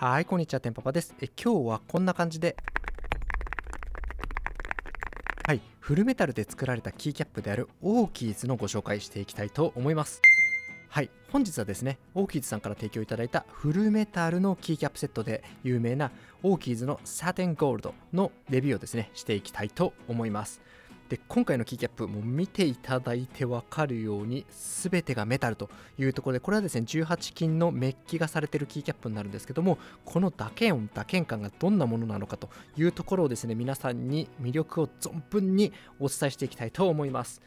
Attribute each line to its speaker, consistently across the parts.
Speaker 1: はい、こんにちは、てんぱぱです。今日はこんな感じで、はい、フルメタルで作られたキーキャップであるオーキーズのご紹介していきたいと思います。はい、本日はですね、オーキーズさんから提供いただいたフルメタルのキーキャップセットで有名なオーキーズのサテンゴールドのレビューをですね、していきたいと思います。で、今回のキーキャップも見ていただいてわかるように全てがメタルというところで、これはですね18金のメッキがされているキーキャップになるんですけども、この打鍵音打鍵感がどんなものなのかというところをですね、皆さんに魅力を存分にお伝えしていきたいと思います。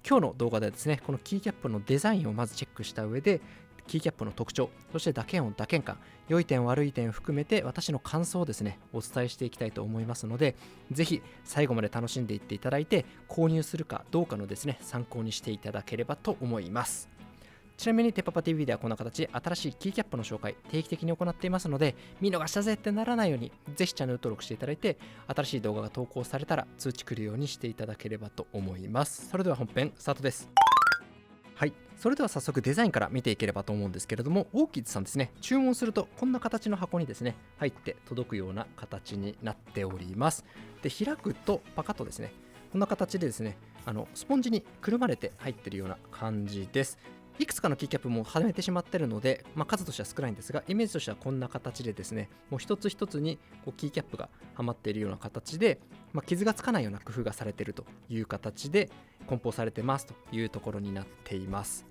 Speaker 1: 今日の動画ではですね、このキーキャップのデザインをまずチェックした上で、キーキャップの特徴、そして打鍵音打鍵感、良い点悪い点を含めて私の感想をですねお伝えしていきたいと思いますので、ぜひ最後まで楽しんでいっていただいて、購入するかどうかのですね参考にしていただければと思います。ちなみにてぱぱ TV ではこんな形で新しいキーキャップの紹介定期的に行っていますので、見逃したぜってならないようにぜひチャンネル登録していただいて、新しい動画が投稿されたら通知来るようにしていただければと思います。それでは本編スタートです。はい、それでは早速デザインから見ていければと思うんですけれども、オーキッズさんですね、注文するとこんな形の箱にですね入って届くような形になっております。で、開くとパカッとですね、こんな形でですね、スポンジにくるまれて入ってるような感じです。いくつかのキーキャップもはめてしまってるので、数としては少ないんですが、イメージとしてはこんな形でですね、もう一つ一つにこうキーキャップがはまっているような形で、傷がつかないような工夫がされているという形で梱包されてますというところになっています。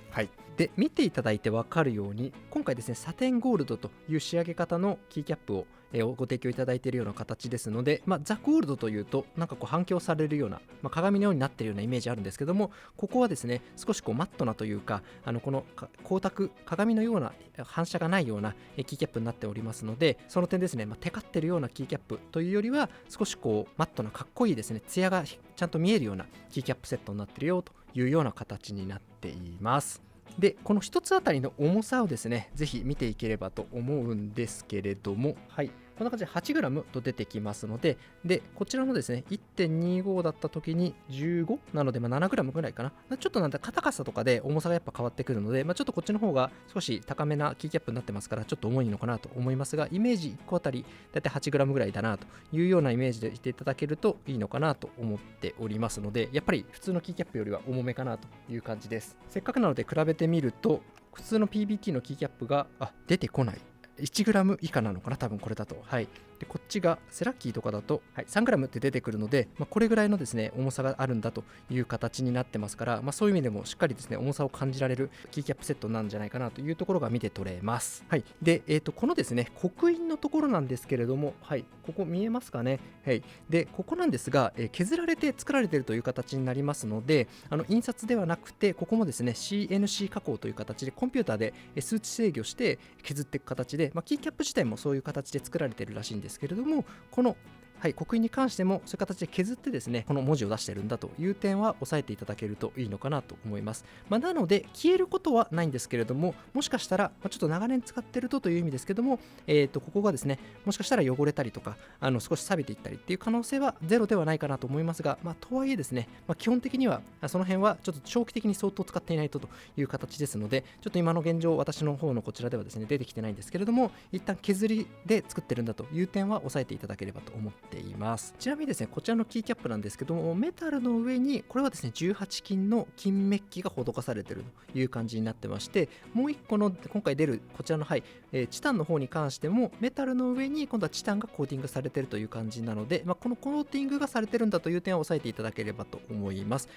Speaker 1: はい、で見ていただいて分かるように、今回ですねサテンゴールドという仕上げ方のキーキャップをご提供いただいているような形ですので、ザ・ゴールドというとなんかこう反響されるような、鏡のようになっているようなイメージあるんですけども、ここはですね少しこうマットなというか、この光沢鏡のような反射がないようなキーキャップになっておりますので、その点ですね、テカってるようなキーキャップというよりは少しこうマットなかっこいいですね、ツヤがちゃんと見えるようなキーキャップセットになってるよというような形になっています。で、この1つあたりの重さをですねぜひ見ていければと思うんですけれども、はい、こんな感じで 8g と出てきますので、でこちらのですね 1.25 だった時に15なので、7g ぐらいかな。ちょっとなんだ硬さとかで重さがやっぱ変わってくるので、ちょっとこっちの方が少し高めなキーキャップになってますから、ちょっと重いのかなと思いますが、イメージ1個あたりだいたい 8g ぐらいだなというようなイメージでしていただけるといいのかなと思っておりますので、やっぱり普通のキーキャップよりは重めかなという感じです。せっかくなので比べてみると、普通の PBT のキーキャップが出てこない、1g 以下なのかな、多分これだと。はい。で、こっちがセラッキーとかだと、はい、3g って出てくるので、これぐらいのですね重さがあるんだという形になってますから、そういう意味でもしっかりですね重さを感じられるキーキャップセットなんじゃないかなというところが見て取れます。はい。で、このですね刻印のところなんですけれども、はい、ここ見えますかね。はい。で、ここなんですが、削られて作られているという形になりますので、印刷ではなくて、ここもですね CNC 加工という形でコンピューターで数値制御して削っていく形で、キーキャップ自体もそういう形で作られているらしいんですけれども、このはい、刻印に関してもそういう形で削ってですねこの文字を出してるんだという点は押さえていただけるといいのかなと思います。なので消えることはないんですけれども、もしかしたら、ちょっと長年使ってるという意味ですけども、ここがですねもしかしたら汚れたりとか少し錆びていったりっていう可能性はゼロではないかなと思いますが、とはいえですね、基本的にはその辺はちょっと長期的に相当使っていないという形ですので、ちょっと今の現状私の方のこちらではですね出てきてないんですけれども、一旦削りで作ってるんだという点は押さえていただければと思っています。ちなみにですねこちらのキーキャップなんですけども、メタルの上にこれはですね18金の金メッキが施されているという感じになってまして、もう一個の今回出るこちらの、はい、チタンの方に関してもメタルの上に今度はチタンがコーティングされているという感じなので、このコーティングがされてるんだという点を押さえていただければと思います。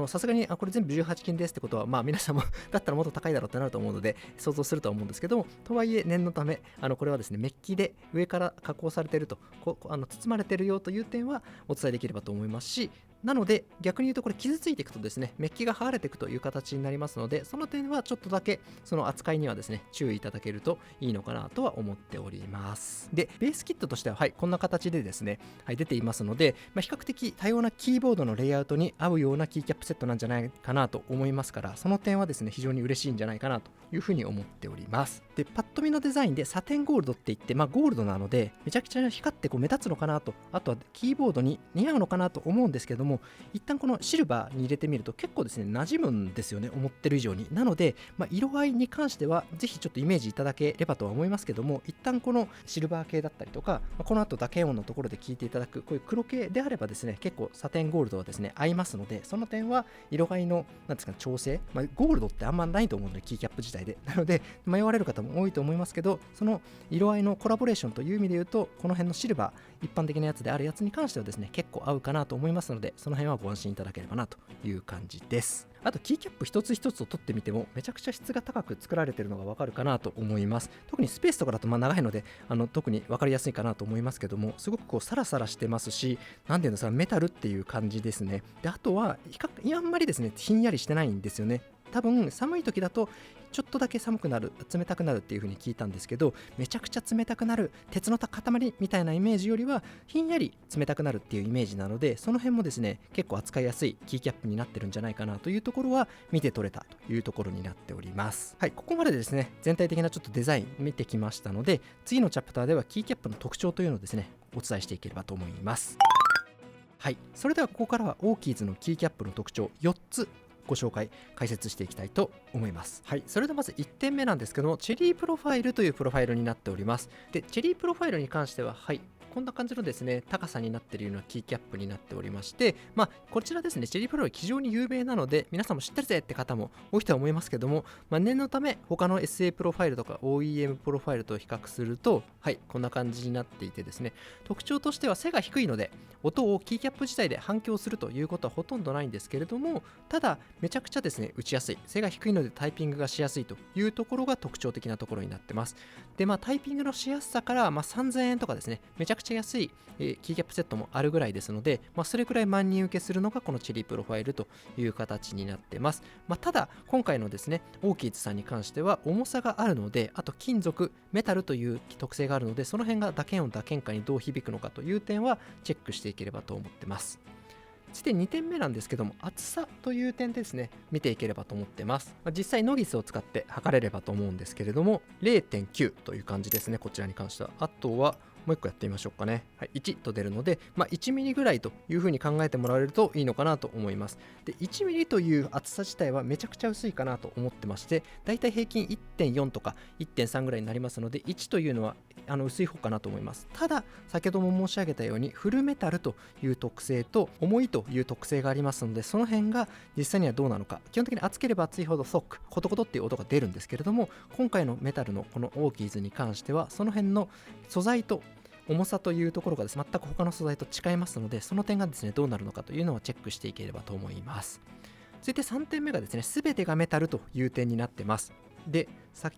Speaker 1: さすがにこれ全部18金ですってことは、皆さんもだったらもっと高いだろうってなると思うので想像するとは思うんですけども、とはいえ念のためこれはですねメッキで上から加工されていると、包まれているよという点はお伝えできればと思いますし、なので逆に言うとこれ傷ついていくとですねメッキが剥がれていくという形になりますので、その点はちょっとだけその扱いにはですね注意いただけるといいのかなとは思っております。で、ベースキットとしては、はい、こんな形でですね、はい、出ていますので、比較的多様なキーボードのレイアウトに合うようなキーキャップセットなんじゃないかなと思いますから、その点はですね非常に嬉しいんじゃないかなというふうに思っております。で、パッと見のデザインでサテンゴールドって言って、ゴールドなのでめちゃくちゃ光って目立つのかなと、あとはキーボードに似合うのかなと思うんですけども、一旦このシルバーに入れてみると結構ですね馴染むんですよね、思ってる以上に。なので、色合いに関してはぜひちょっとイメージいただければとは思いますけども、一旦このシルバー系だったりとか、この後打鍵音のところで聞いていただくこういう黒系であればですね、結構サテンゴールドはですね合いますので、その点は色合いのなんですか調整、ゴールドってあんまないと思うのでキーキャップ自体で、なので迷われる方も多いと思いますけど、その色合いのコラボレーションという意味で言うと、この辺のシルバー一般的なやつであるやつに関してはですね結構合うかなと思いますので、その辺はご安心いただければなという感じです。あとキーキャップ一つ一つを取ってみてもめちゃくちゃ質が高く作られているのがわかるかなと思います。特にスペースとかだと長いので特に分かりやすいかなと思いますけども、すごくこうサラサラしてますし、なんていうのさ、メタルっていう感じですね。であとはあんまりですねひんやりしてないんですよね。多分寒い時だとちょっとだけ寒くなる、冷たくなるっていう風に聞いたんですけど、めちゃくちゃ冷たくなる鉄の塊みたいなイメージよりはひんやり冷たくなるっていうイメージなので、その辺もですね結構扱いやすいキーキャップになってるんじゃないかなというところは見て取れたというところになっております。はい、ここまでですね全体的なちょっとデザイン見てきましたので、次のチャプターではキーキャップの特徴というのをですねお伝えしていければと思います。はい、それではここからはオーキーズのキーキャップの特徴4つご紹介解説していきたいと思います。はい、それではまず1点目なんですけども、チェリープロファイルというプロファイルになっております。でチェリープロファイルに関してはこんな感じのですね高さになっているようなキーキャップになっておりまして、こちらですねチェリープロファイル非常に有名なので皆さんも知ってるぜって方も多いとは思いますけども、念のため他の SA プロファイルとか OEM プロファイルと比較するとこんな感じになっていてですね、特徴としては背が低いので音をキーキャップ自体で反響するということはほとんどないんですけれども、ただめちゃくちゃですね打ちやすい、背が低いのでタイピングがしやすいというところが特徴的なところになってます。でタイピングのしやすさから、3000円とかですねめちゃくちゃ安い、キーキャップセットもあるぐらいですので、それくらい万人受けするのがこのチェリープロファイルという形になってます。ただ今回のですねオーキーズさんに関しては重さがあるので、あと金属メタルという特性があるので、その辺が打鍵音打鍵下にどう響くのかという点はチェックしていければと思ってます。そして2点目なんですけども、厚さという点ですね見ていければと思ってます。実際ノギスを使って測れればと思うんですけれども 0.9 という感じですね、こちらに関しては。あとはもう一個やってみましょうかね。1と出るので、1ミリぐらいというふうに考えてもらえるといいのかなと思います。で1ミリという厚さ自体はめちゃくちゃ薄いかなと思ってまして、だいたい平均 1.4 とか 1.3 ぐらいになりますので、1というのは薄い方かなと思います。ただ先ほども申し上げたようにフルメタルという特性と重いという特性がありますので、その辺が実際にはどうなのか。基本的に厚ければ厚いほどソックコトコトっていう音が出るんですけれども、今回のメタルのこのオーキーズに関してはその辺の素材と重さというところがですね全く他の素材と違いますので、その点がですねどうなるのかというのをチェックしていければと思います。続いて3点目がですね全てがメタルという点になってます。で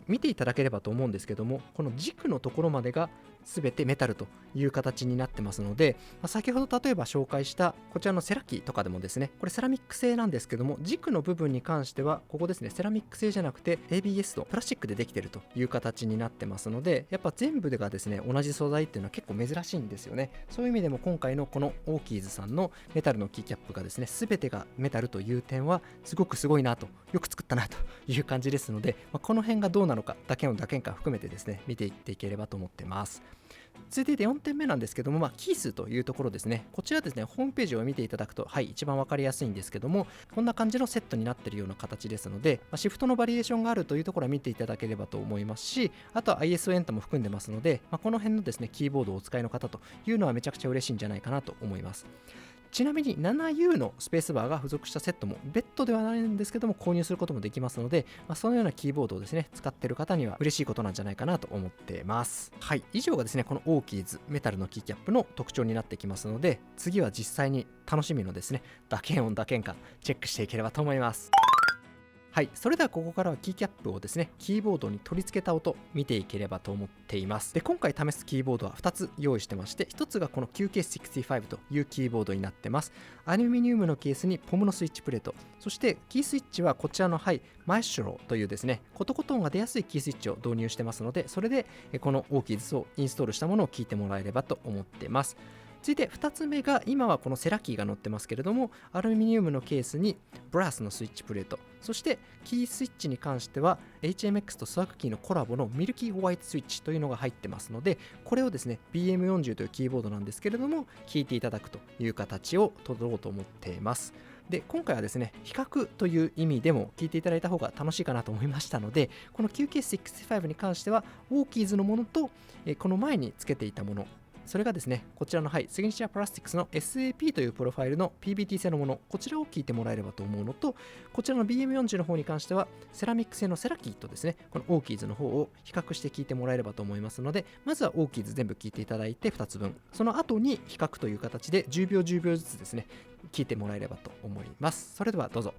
Speaker 1: 見ていただければと思うんですけども、この軸のところまでが全てメタルという形になってますので、先ほど例えば紹介したこちらのセラキとかでもですね、これセラミック製なんですけども、軸の部分に関してはここですねセラミック製じゃなくて ABS のプラスチックでできているという形になってますので、やっぱ全部がですね同じ素材っていうのは結構珍しいんですよね。そういう意味でも今回のこのオーキーズさんのメタルのキーキャップがですね全てがメタルという点はすごくすごいなと、よく作ったなという感じですので、この辺がどうなのか打鍵音打鍵下含めてですね見ていっていければと思ってます。続いて4点目なんですけども、キー数というところですね。こちらですねホームページを見ていただくと一番分かりやすいんですけども、こんな感じのセットになっているような形ですので、シフトのバリエーションがあるというところは見ていただければと思いますし、あとは ISO エントも含んでますので、この辺のですねキーボードをお使いの方というのはめちゃくちゃ嬉しいんじゃないかなと思います。ちなみに 7U のスペースバーが付属したセットも別途ではないんですけども購入することもできますので、そのようなキーボードをですね使っている方には嬉しいことなんじゃないかなと思ってます。はい、以上がですねこのオーキーズメタルのキーキャップの特徴になってきますので、次は実際に楽しみのですね打鍵音打鍵下チェックしていければと思います。はい、それではここからはキーキャップをですねキーボードに取り付けた音見ていければと思っています。で今回試すキーボードは2つ用意してまして、1つがこの QK65 というキーボードになってます。アルミニウムのケースにポムのスイッチプレート、そしてキースイッチはこちらのマエストロというですねコトコト音が出やすいキースイッチを導入してますので、それでこのオーキーズをインストールしたものを聞いてもらえればと思ってます。続いて2つ目が、今はこのセラキーが載ってますけれども、アルミニウムのケースにブラスのスイッチプレート、そしてキースイッチに関しては HMX とスワッグキーのコラボのミルキーホワイトスイッチというのが入ってますので、これをですね BM40 というキーボードなんですけれども、聞いていただくという形を取ろうと思っています。で、今回はですね、比較という意味でも聞いていただいた方が楽しいかなと思いましたので、この QK65 に関してはオーキーズのものと、この前につけていたもの、それがですね、こちらの、シグニチャープラスティックスの SAP というプロファイルの PBT 製のもの、こちらを聞いてもらえればと思うのと、こちらの BM40 の方に関してはセラミック製のセラキーとですね、このオーキーズの方を比較して聞いてもらえればと思いますので、まずはオーキーズ全部聞いていただいて2つ分、その後に比較という形で10秒10秒ずつですね、聞いてもらえればと思います。それではどうぞ。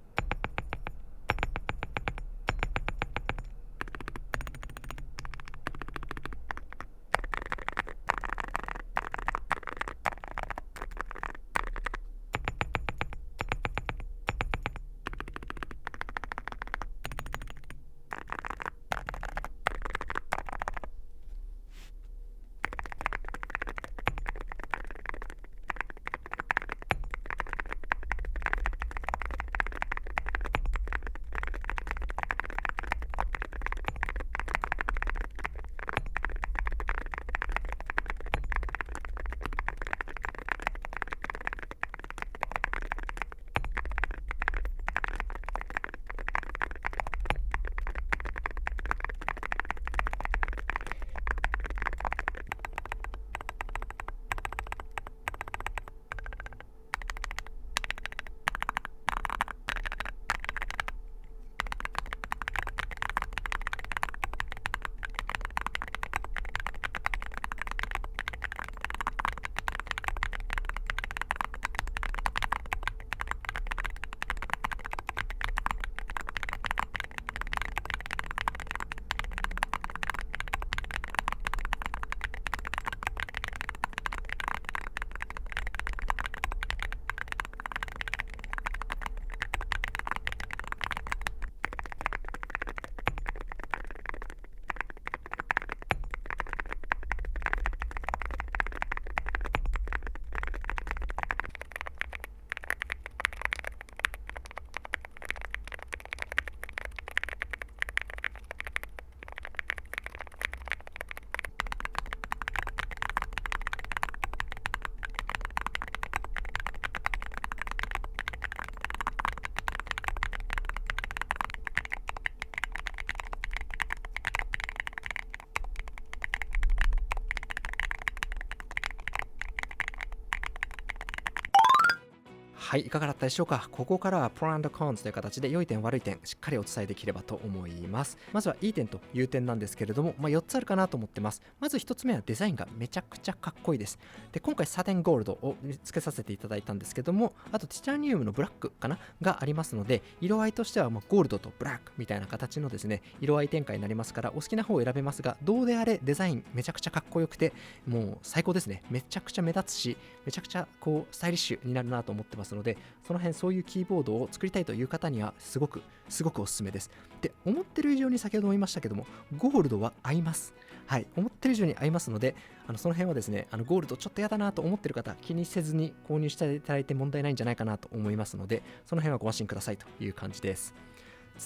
Speaker 1: はい、いかがだったでしょうか。ここからはプロ&コンズという形で良い点悪い点しっかりお伝えできればと思います。まずはいい点という点なんですけれども、4つあるかなと思ってます。まず1つ目はデザインがめちゃくちゃかっこいいです。で、今回サテンゴールドを付けさせていただいたんですけども、あとティタニウムのブラックかながありますので、色合いとしてはゴールドとブラックみたいな形のですね、色合い展開になりますから、お好きな方を選べますが、どうであれデザインめちゃくちゃかっこよくて、もう最高ですね。めちゃくちゃ目立つし、めちゃくちゃスタイリッシュになるなと思ってますので、その辺そういうキーボードを作りたいという方にはすごくおすすめです。で、思ってる以上に先ほども言いましたけども、ゴールドは合います。はい、思ってる以上に合いますので、その辺はですね、ゴールドちょっと嫌だなと思ってる方、気にせずに購入していただいて問題ないんじゃないかなと思いますので、その辺はご安心くださいという感じです。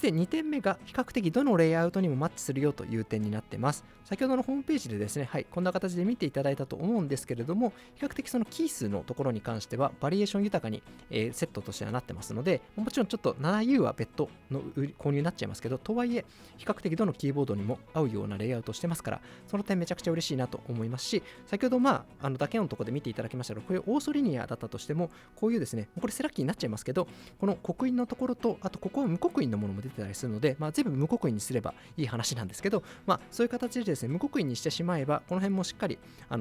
Speaker 1: で、2点目が比較的どのレイアウトにもマッチするよという点になってます。先ほどのホームページでですね、こんな形で見ていただいたと思うんですけれども、比較的そのキー数のところに関してはバリエーション豊かに、セットとしてはなってますので、もちろんちょっと 7U は別途の購入になっちゃいますけど、とはいえ比較的どのキーボードにも合うようなレイアウトをしてますから、その点めちゃくちゃ嬉しいなと思いますし、先ほど打鍵音のところで見ていただきましたが、こういうオーソリニアだったとしても、こういうですね、これセラキーになっちゃいますけど、この刻印のところと、あとここは無刻印のものも出てたりするので、全部無刻印にすればいい話なんですけど、そういう形でですね、無刻印にしてしまえば、この辺もしっかり合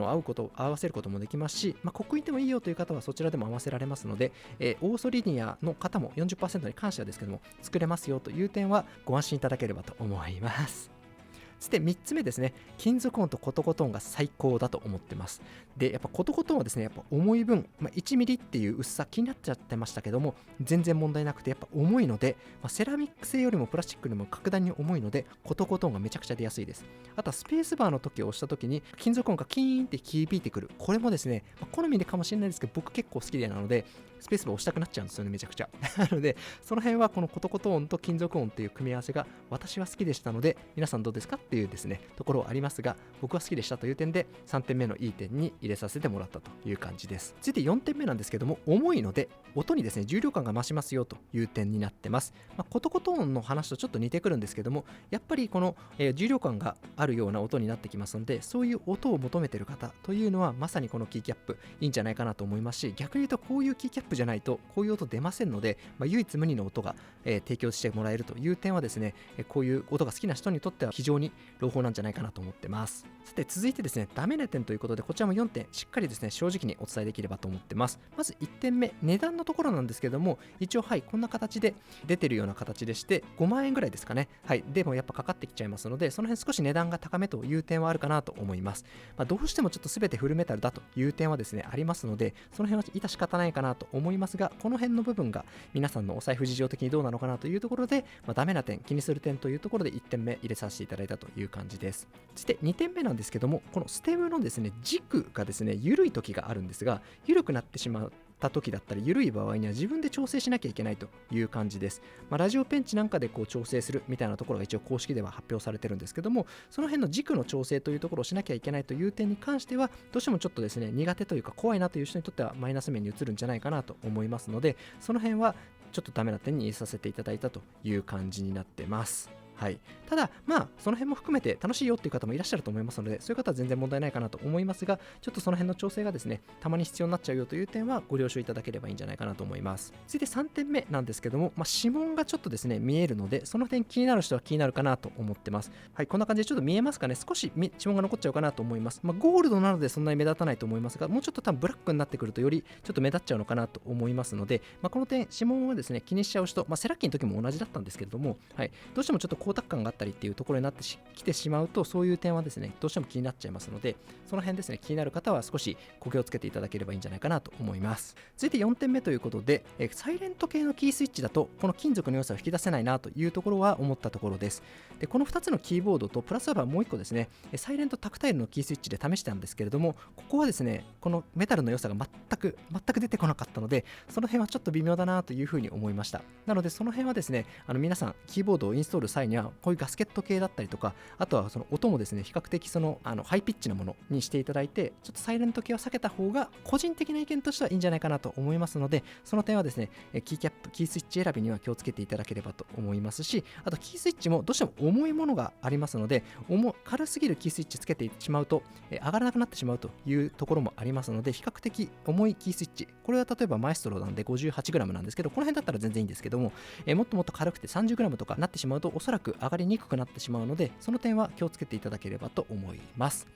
Speaker 1: わせることもできますし、刻印でもいいよという方はそちらでも合わせられますので、オーソリニアの方も 40% に関してはですけども、作れますよという点はご安心いただければと思います。そして3つ目ですね、金属音とコトコト音が最高だと思ってます。で、やっぱコトコト音はですね、やっぱ重い分、1ミリっていう薄さ気になっちゃってましたけども、全然問題なくて、やっぱ重いので、セラミック製よりもプラスチックよりも格段に重いので、コトコト音がめちゃくちゃ出やすいです。あとはスペースバーの時を押した時に金属音がキーンって響いてくる。これもですね、好みでかもしれないですけど、僕結構好きでなので、スペースバー押したくなっちゃうんですよね、めちゃくちゃ。なので、その辺はこのコトコト音と金属音っていう組み合わせが私は好きでしたので、皆さんどうですかっていうですね、ところはありますが、僕は好きでしたという点で、3点目のいい点に入れさせてもらったという感じです。続いて4点目なんですけども、重いので、音にですね、重量感が増しますよという点になってます。コトコト音の話とちょっと似てくるんですけども、やっぱりこの、重量感があるような音になってきますので、そういう音を求めている方というのは、まさにこのキーキャップいいんじゃないかなと思いますし、逆に言うとこういうキーキャップじゃないと、こういう音出ませんので、唯一無二の音が、提供してもらえるという点はですね、こういう音が好きな人にとっては非常に朗報なんじゃないかなと思ってます。さて続いてですね、ダメな点ということで、こちらも4点しっかりですね、正直にお伝えできればと思ってます。まず1点目、値段のところなんですけども、一応こんな形で出てるような形でして、5万円ぐらいですかね。でもやっぱかかってきちゃいますので、その辺少し値段が高めという点はあるかなと思います。どうしてもちょっと全てフルメタルだという点はですね、ありますので、その辺は致し方ないかなと思いますが、この辺の部分が皆さんのお財布事情的にどうなのかなというところで、ダメな点、気にする点というところで1点目入れさせていただいたという感じです。そして2点目なんですけども、このステムのですね、軸がですね、緩い時があるんですが、緩くなってしまう時だったり緩い場合には自分で調整しなきゃいけないという感じです。ラジオペンチなんかでこう調整するみたいなところが一応公式では発表されてるんですけども、その辺の軸の調整というところをしなきゃいけないという点に関しては、どうしてもちょっとですね、苦手というか怖いなという人にとってはマイナス面に移るんじゃないかなと思いますので、その辺はちょっとダメな点に入れさせていただいたという感じになってます。ただその辺も含めて楽しいよっていう方もいらっしゃると思いますので、そういう方は全然問題ないかなと思いますが、ちょっとその辺の調整がですね、たまに必要になっちゃうよという点はご了承いただければいいんじゃないかなと思います。続いて3点目なんですけども、指紋がちょっとですね見えるので、その点気になる人は気になるかなと思ってます。こんな感じでちょっと見えますかね。少し指紋が残っちゃうかなと思います。ゴールドなのでそんなに目立たないと思いますが、もうちょっと多分ブラックになってくるとよりちょっと目立っちゃうのかなと思いますので、この点指紋はですね気にしちゃう人、セラッキーの時も同じだったんですけれども、どうしてもちょっと光沢感があったりっていうところになってきてしまうと、そういう点はですねどうしても気になっちゃいますので、その辺ですね気になる方は少し気をつけていただければいいんじゃないかなと思います。続いて4点目ということで、サイレント系のキースイッチだとこの金属の良さを引き出せないなというところは思ったところです。でこの2つのキーボードとプラスアルファもう1個ですね、サイレントタクタイルのキースイッチで試したんですけれども、ここはですねこのメタルの良さが全く出てこなかったので、その辺はちょっと微妙だなというふうに思いました。なのでその辺はですね、皆さんキーボードをインストール際にはこういうガスケット系だったりとか、あとはその音もですね比較的ハイピッチなものにしていただいて、ちょっとサイレント系は避けた方が個人的な意見としてはいいんじゃないかなと思いますので、その点はですねキーキャップ、キースイッチ選びには気をつけていただければと思いますし、あとキースイッチもどうしても重いものがありますので、軽すぎるキースイッチつけてしまうと上がらなくなってしまうというところもありますので、比較的重いキースイッチ、これは例えばマエストロなんで 58g なんですけど、この辺だったら全然いいんですけども、もっともっと軽くて 30g とかなってしまうとおそらく上がりにくくなってしまうので、その点は気をつけていただければと思います。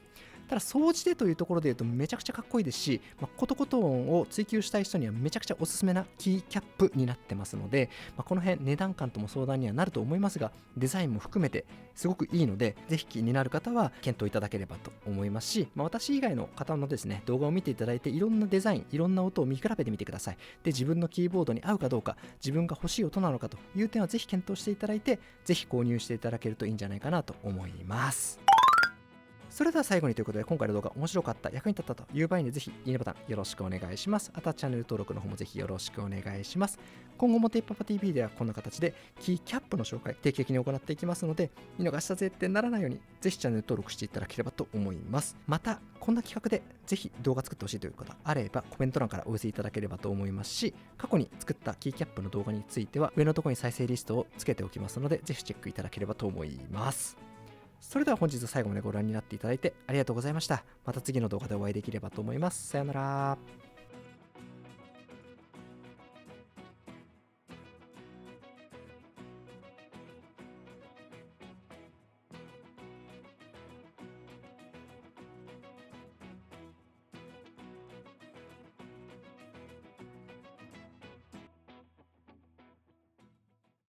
Speaker 1: ただ掃除でというところで言うとめちゃくちゃかっこいいですし、コトコト音を追求したい人にはめちゃくちゃおすすめなキーキャップになってますので、この辺値段感とも相談にはなると思いますが、デザインも含めてすごくいいので、ぜひ気になる方は検討いただければと思いますし、私以外の方のですね動画を見ていただいて、いろんなデザイン、いろんな音を見比べてみてください。で自分のキーボードに合うかどうか、自分が欲しい音なのかという点はぜひ検討していただいて、ぜひ購入していただけるといいんじゃないかなと思います。それでは最後にということで、今回の動画面白かった、役に立ったという場合にぜひいいねボタンよろしくお願いします。あとはチャンネル登録の方もぜひよろしくお願いします。今後もテイパパ TV ではこんな形でキーキャップの紹介定期的に行っていきますので、見逃したぜってならないようにぜひチャンネル登録していただければと思います。またこんな企画でぜひ動画作ってほしいという方あればコメント欄からお寄せいただければと思いますし、過去に作ったキーキャップの動画については上のところに再生リストをつけておきますので、ぜひチェックいただければと思います。それでは本日最後までご覧になっていただいてありがとうございました。また次の動画でお会いできればと思います。さよなら。